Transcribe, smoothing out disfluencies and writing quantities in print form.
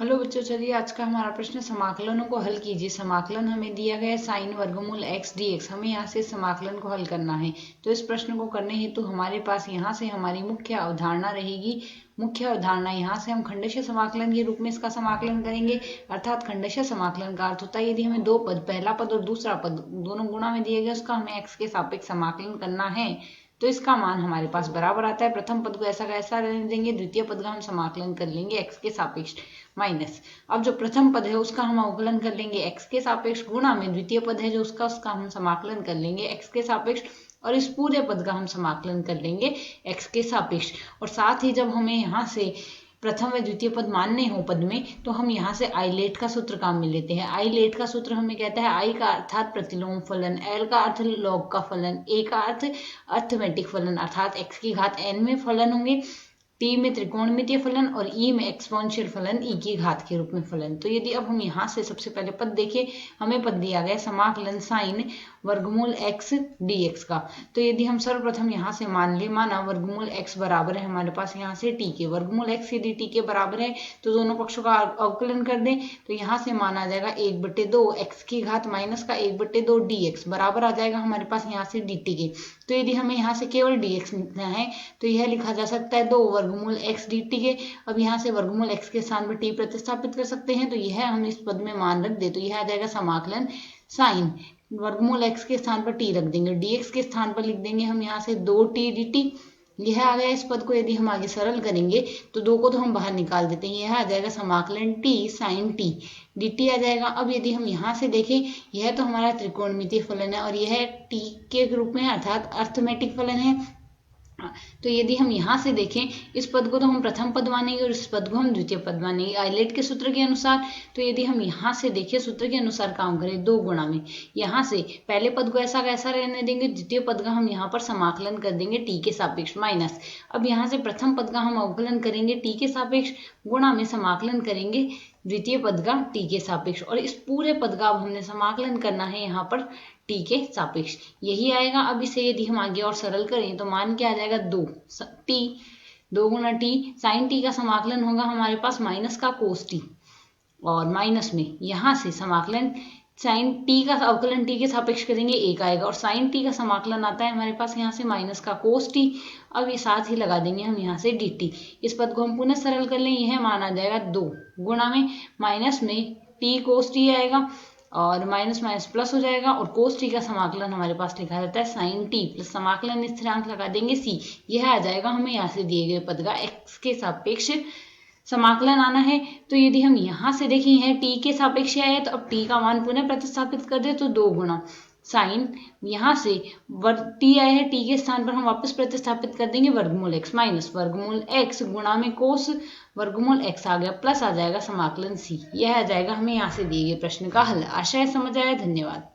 Hello बच्चों, चलिए आज का हमारा प्रश्न समाकलनों को हल कीजिए। समाकलन हमें दिया गया है साइन वर्गमूल x dx। हमें यहाँ से समाकलन को हल करना है। तो इस प्रश्न को करने हेतु हमारे पास यहाँ से हमारी मुख्य अवधारणा रहेगी। मुख्य अवधारणा यहाँ से हम खंडशः समाकलन के रूप में इसका समाकलन करेंगे। अर्थात खंडशः समाकलन का अर्थ होता है यदि हमें दो पद, पहला पद और दूसरा पद दोनों गुणा में दिए गए, उसका हमें x के सापेक्ष समाकलन करना है तो इसका मान हमारे पास बराबर आता है। प्रथम पद को ऐसा का ऐसा रहने देंगे, द्वितीय पद का हम समाकलन कर लेंगे x के सापेक्ष माइनस। अब जो प्रथम पद है उसका हम अवकलन कर लेंगे x के सापेक्ष, गुणा में द्वितीय पद है जो उसका हम समाकलन कर लेंगे x के सापेक्ष, और इस पूरे पद का हम समाकलन कर लेंगे x के सापेक्ष। और साथ ही जब हमें यहाँ से प्रथम व द्वितीय पद मानने हो पद में, तो हम यहाँ से आइलेट का सूत्र काम में लेते हैं। आइलेट का सूत्र हमें कहता है आई का अर्थात प्रतिलोम फलन, एल का अर्थ लॉग का फलन, ए का अर्थ अर्थमेटिक फलन अर्थात x की घात n में फलन होंगे, टी में त्रिकोणमितीय फलन और ई में एक्सपोनेंशियल फलन ई की घात के रूप में फलन। तो यदि अब हम यहाँ से सबसे पहले पद देखें, हमें पद दिया गया समाकलन साइन वर्गमूल x dx का। तो यदि हम सर्वप्रथम यहाँ से माना वर्गमूल x बराबर है हमारे पास यहाँ से t के, वर्गमूल x यदि t के बराबर है तो दोनों पक्षों का अवकलन कर दें। तो यहाँ से माना जाएगा 1/2 x की घात माइनस का 1/2 dx बराबर आ जाएगा हमारे पास यहाँ से dt के। तो यदि हमें यहाँ से केवल dx लिखना है तो यह लिखा जा सकता है 2 वर्गमूल x dt के। अब यहाँ से वर्गमूल x के स्थान पर t प्रतिस्थापित कर सकते हैं, तो यह हम इस पद में मान रख दे तो यह आ जाएगा समाकलन साइन वर्गमूल x के स्थान पर t रख देंगे, dx के स्थान पर लिख देंगे हम यहाँ से 2t dt। यह आ गया इस पद को। यदि हम आगे सरल करेंगे तो 2 को तो हम बाहर निकाल देते हैं, यह आ जाएगा समाकलन t साइन t dt आ जाएगा। अब यदि हम यहाँ से देखें, यह तो हमारा त्रिकोणमितीय फलन है और यह t के रूप में अर्थात अर्थमेटिक फलन है। तो यदि हम यहाँ से देखें, इस पद को तो हम प्रथम पद मानेंगे और इस पद को हम द्वितीय पद मानेंगे आइलेट के सूत्र के अनुसार। तो यदि हम यहाँ से देखें, सूत्र के अनुसार काम करें 2 गुणा में, यहाँ से पहले पद को ऐसा कैसा रहने देंगे, द्वितीय पद का हम यहाँ पर समाकलन कर देंगे टी के सापेक्ष माइनस। अब यहाँ से प्रथम पद का हम अवकलन करेंगे टी के सापेक्ष, गुणा में समाकलन करेंगे द्वितीय पद का टी के सापेक्ष, और इस पूरे पद का अब हमने समाकलन करना है यहाँ पर टी के सापेक्ष, यही आएगा। अब इसे यदि हम आगे और सरल करें तो मान क्या आ जाएगा 2 टी, 2 गुना टी साइन टी का समाकलन होगा हमारे पास माइनस का कोस टी, और माइनस में यहाँ से समाकलन साइन टी का अवकलन टी के सापेक्ष करेंगे 1 आएगा, और साइन टी का समाकलन आता है हमारे पास यहाँ से माइनस का कोस टी। अब ये साथ ही लगा देंगे हम यहाँ से dt। इस पद को हम पुनः सरल कर लें, यह मान आ जाएगा 2 गुणा में माइनस में टी कोस टी आएगा और माइनस माइनस प्लस हो जाएगा, और कोस टी का समाकलन हमारे पास लिखा जाता है साइन टी प्लस समाकलन स्थिरांक लगा देंगे c। यह आ जाएगा हमें यहाँ से दिए गए पद का x के सापेक्ष समाकलन आना है। तो यदि हम यहाँ से देखें यह t के सापेक्ष आया है, तो अब t का मान पुनः प्रतिस्थापित कर दे तो 2 गुणा साइन, यहाँ से t आया है t के स्थान पर हम वापस प्रतिस्थापित कर देंगे वर्गमूल x माइनस वर्गमूल x गुणा में कोस वर्गमूल x आ गया, प्लस आ जाएगा समाकलन c। यह आ जाएगा हमें यहाँ से दिए गए प्रश्न का हल। आशा है समझ आया। धन्यवाद।